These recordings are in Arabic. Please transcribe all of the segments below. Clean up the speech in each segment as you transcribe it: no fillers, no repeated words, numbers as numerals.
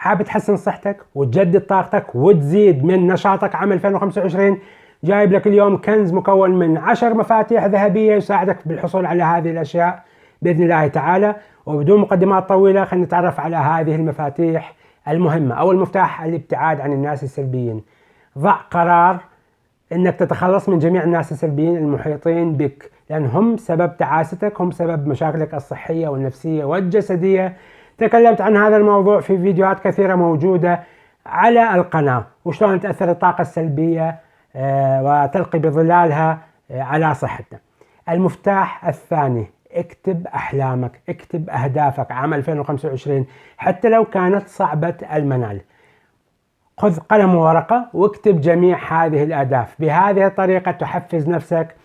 حابب تحسن صحتك وتجدد طاقتك وتزيد من نشاطك عام 2025، جايب لك اليوم كنز مكون من 10 مفاتيح ذهبية يساعدك بالحصول على هذه الأشياء بإذن الله تعالى. وبدون مقدمات طويلة خلينا نتعرف على هذه المفاتيح المهمة. أول مفتاح: الابتعاد عن الناس السلبيين. ضع قرار انك تتخلص من جميع الناس السلبيين المحيطين بك، لان هم سبب تعاستك، هم سبب مشاكلك الصحية والنفسية والجسدية. تكلمت عن هذا الموضوع في فيديوهات كثيرة موجودة على القناة، وشلون تأثر الطاقة السلبية وتلقي بظلالها على صحتنا. المفتاح الثاني: اكتب أحلامك، اكتب أهدافك عام 2025 حتى لو كانت صعبة المنال. خذ قلم وورقة واكتب جميع هذه الأهداف. بهذه الطريقة تحفز نفسك،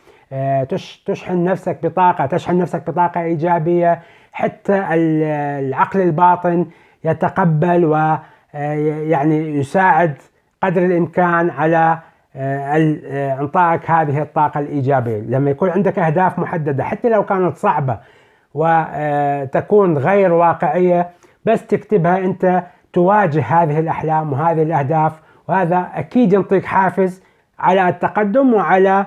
تشحن نفسك بطاقة إيجابية، حتى العقل الباطن يتقبل ويعني يساعد قدر الإمكان على إعطائك هذه الطاقة الإيجابية. لما يكون عندك أهداف محددة حتى لو كانت صعبة وتكون غير واقعية، بس تكتبها أنت تواجه هذه الأحلام وهذه الأهداف، وهذا أكيد ينطيك حافز على التقدم وعلى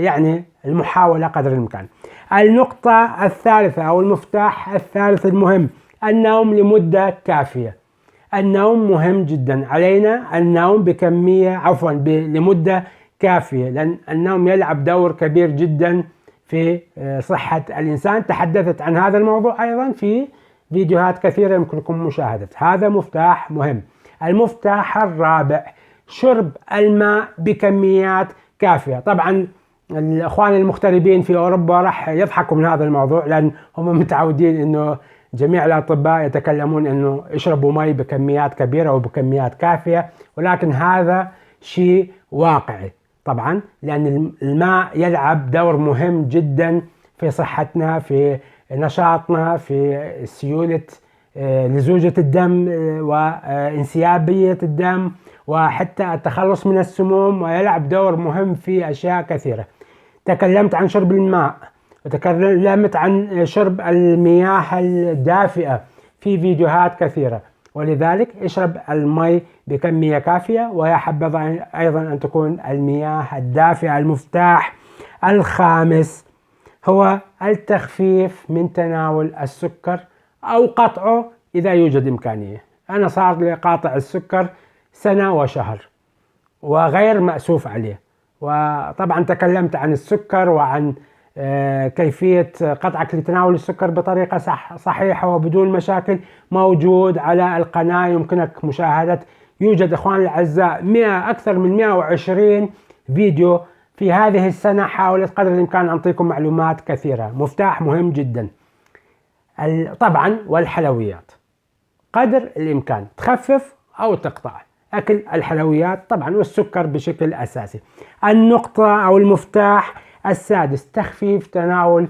يعني المحاولة قدر الإمكان. النقطة الثالثة أو المفتاح الثالث المهم: النوم لمدة كافية. النوم مهم جدا، علينا النوم لمدة كافية، لأن النوم يلعب دور كبير جدا في صحة الإنسان. تحدثت عن هذا الموضوع أيضا في فيديوهات كثيرة يمكنكم مشاهدتها. هذا مفتاح مهم. المفتاح الرابع: شرب الماء بكميات كافية. طبعا الأخوان المغتربين في أوروبا راح يضحكوا من هذا الموضوع، لأن هم متعودين أنه جميع الأطباء يتكلمون أنه اشربوا ماء بكميات كبيرة وبكميات كافية، ولكن هذا شيء واقعي طبعا، لأن الماء يلعب دور مهم جدا في صحتنا، في نشاطنا، في سيولة لزوجة الدم وانسيابية الدم، وحتى التخلص من السموم، ويلعب دور مهم في أشياء كثيرة. تكلمت عن شرب الماء، وتكلمت عن شرب المياه الدافئة في فيديوهات كثيرة، ولذلك اشرب الماء بكمية كافية، ويا حبذا أيضا أن تكون المياه الدافئة. المفتاح الخامس هو التخفيف من تناول السكر أو قطعه إذا يوجد إمكانية. أنا صار لي قاطع السكر سنة وشهر وغير مأسوف عليه، وطبعا تكلمت عن السكر وعن كيفية قطعك لتناول السكر بطريقة صحيحة وبدون مشاكل، موجود على القناة يمكنك مشاهدة. يوجد أخوان الأعزاء أكثر من 120 فيديو في هذه السنة، حاولت قدر الإمكان أعطيكم معلومات كثيرة. مفتاح مهم جدا. طبعا والحلويات قدر الإمكان تخفف أو تقطع أكل الحلويات طبعا، والسكر بشكل أساسي. النقطة أو المفتاح السادس: تخفيف تناول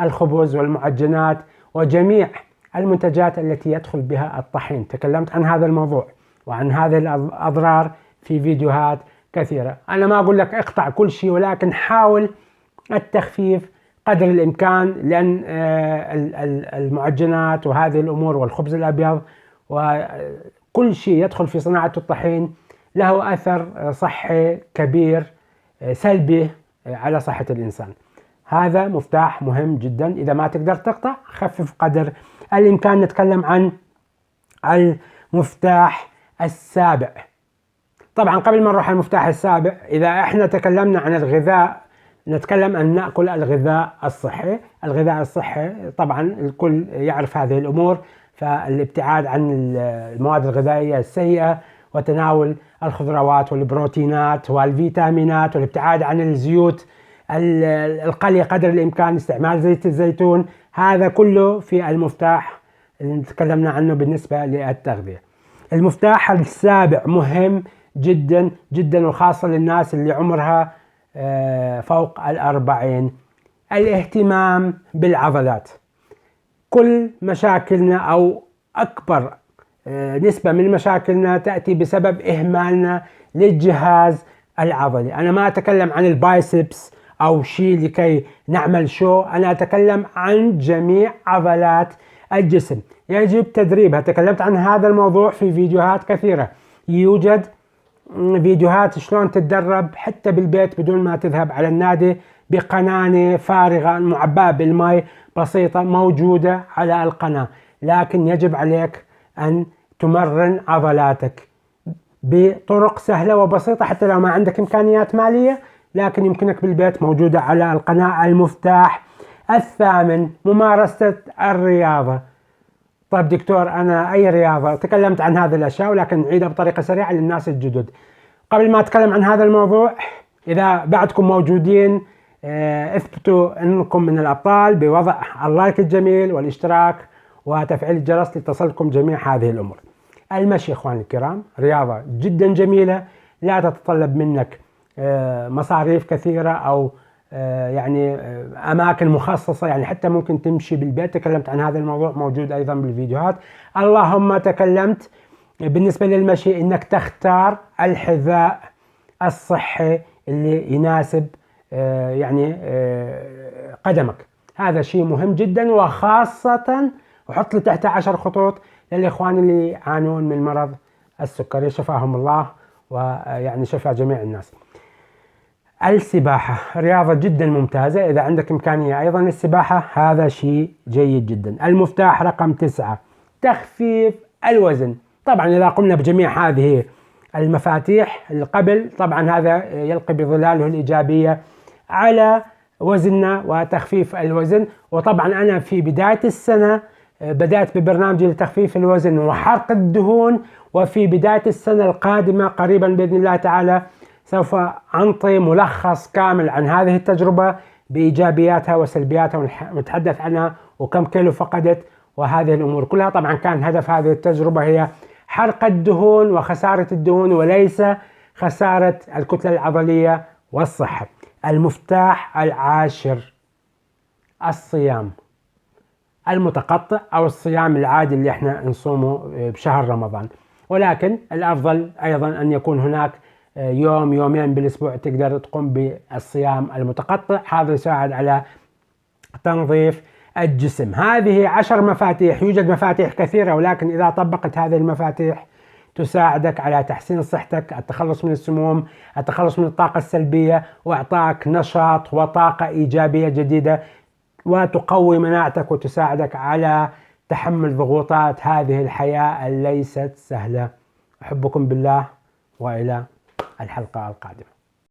الخبز والمعجنات وجميع المنتجات التي يدخل بها الطحين. تكلمت عن هذا الموضوع وعن هذه الأضرار في فيديوهات كثيرة. أنا ما أقول لك اقطع كل شيء، ولكن حاول التخفيف قدر الإمكان، لأن المعجنات وهذه الأمور والخبز الأبيض وكل شيء يدخل في صناعة الطحين له أثر صحي كبير سلبي على صحة الإنسان. هذا مفتاح مهم جدا. إذا ما تقدر تقطع، خفف قدر الإمكان. نتكلم عن المفتاح السابع. طبعا قبل ما نروح على المفتاح السابع، إذا احنا تكلمنا عن الغذاء، نتكلم أن نأكل الغذاء الصحي. الغذاء الصحي طبعا الكل يعرف هذه الأمور، فالابتعاد عن المواد الغذائية السيئة، وتناول الخضروات والبروتينات والفيتامينات، والابتعاد عن الزيوت القلية قدر الإمكان، استعمال زيت الزيتون. هذا كله في المفتاح اللي تكلمنا عنه بالنسبة للتغذية. المفتاح السابع مهم جدا جدا، وخاصة للناس اللي عمرها فوق 40. الاهتمام بالعضلات. كل مشاكلنا أو أكبر نسبة من مشاكلنا تأتي بسبب إهمالنا للجهاز العضلي. أنا ما أتكلم عن البايسبس أو شيء لكي نعمل شو، أنا أتكلم عن جميع عضلات الجسم يجب تدريبها. تكلمت عن هذا الموضوع في فيديوهات كثيرة. يوجد فيديوهات شلون تتدرب حتى بالبيت بدون ما تذهب على النادي، بقنانة فارغة معباة بالماء بسيطة موجودة على القناة، لكن يجب عليك أن تمرن عضلاتك بطرق سهلة وبسيطة حتى لو ما عندك إمكانيات مالية، لكن يمكنك بالبيت موجودة على القناة. المفتاح الثامن ممارسة الرياضة. طيب دكتور أنا أي رياضة؟ تكلمت عن هذه الأشياء ولكن نعيدها بطريقة سريعة للناس الجدد. قبل ما أتكلم عن هذا الموضوع، إذا بعدكم موجودين اثبتوا أنكم من الأبطال بوضع اللايك الجميل والاشتراك وتفعيل الجرس لتصلكم جميع هذه الأمور. المشي إخواني الكرام رياضة جدا جميلة، لا تتطلب منك مصاريف كثيرة أو يعني أماكن مخصصة، يعني حتى ممكن تمشي بالبيت. تكلمت عن هذا الموضوع موجود أيضا بالفيديوهات. اللهم تكلمت بالنسبة للمشي إنك تختار الحذاء الصحي اللي يناسب يعني قدمك. هذا شيء مهم جدا، وخاصة وحط لي تحت 10 خطوط للإخوان اللي يعانون من مرض السكري، شفاهم الله ويعني شفى جميع الناس. السباحة رياضة جدا ممتازة، إذا عندك إمكانية أيضا السباحة هذا شيء جيد جدا. المفتاح رقم 9 تخفيف الوزن. طبعا إذا قمنا بجميع هذه المفاتيح قبل، طبعا هذا يلقي بظلاله الإيجابية على وزننا وتخفيف الوزن. وطبعا أنا في بداية السنة بدأت ببرنامجي لتخفيف الوزن وحرق الدهون، وفي بداية السنة القادمة قريبا بإذن الله تعالى سوف أنطي ملخص كامل عن هذه التجربة بإيجابياتها وسلبياتها ونتحدث عنها وكم كيلو فقدت وهذه الأمور كلها. طبعا كان هدف هذه التجربة هي حرق الدهون وخسارة الدهون وليس خسارة الكتلة العضلية والصحة. المفتاح العاشر الصيام المتقطع أو الصيام العادي اللي احنا نصومه بشهر رمضان، ولكن الأفضل أيضا أن يكون هناك يوم يومين بالأسبوع تقدر تقوم بالصيام المتقطع. هذا يساعد على تنظيف الجسم. هذه 10 مفاتيح، يوجد مفاتيح كثيرة، ولكن إذا طبقت هذه المفاتيح تساعدك على تحسين صحتك، التخلص من السموم، التخلص من الطاقة السلبية، وإعطاك نشاط وطاقة إيجابية جديدة، وتقوي مناعتك وتساعدك على تحمل ضغوطات هذه الحياة الليست سهلة. أحبكم بالله وإلى الحلقة القادمة.